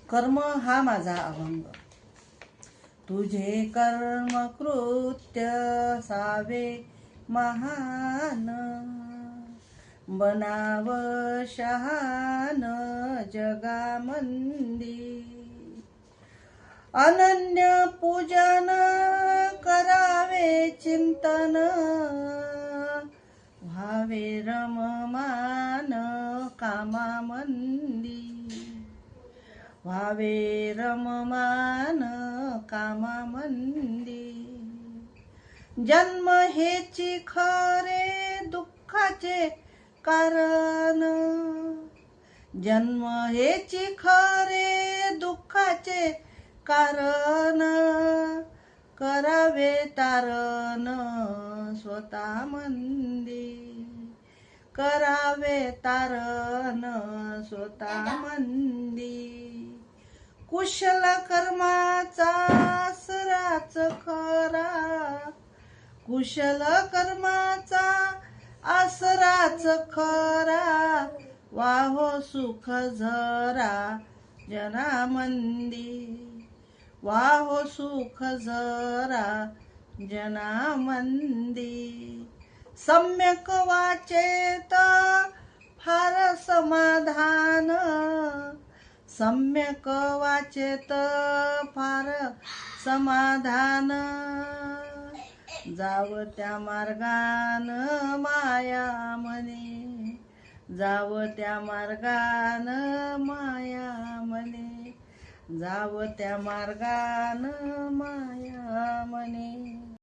कर्म हा माझा अभंग. तुझे कर्म कृत्य सावे महान, बनाव शहान जगामंदी. अनन्य पूजन करावे चिंतन, व्हावे रममान कामामंदी. व्हावे रममान कामामंदी. जन्म हेची खरे दुःखाचे कारण, जन्म हेची खरे दुःखाचे कारण. करावे तारण स्वतः मंदी, करावे तारण स्वतः मंदी. कुशल कर्माचा आसराच खरा, कुशल कर्माचा आसराच खरा. वाहो सुख झरा जनामंदी, वाहो सुख झरा जनामंदी. सम्यक वाचेत फार समाधान, सम्यक वाचेत फार समाधान. जाव त्या मार्गान माया मने, जाव त्या मार्गान माया मने, जाव त्या मार्गान माया मने.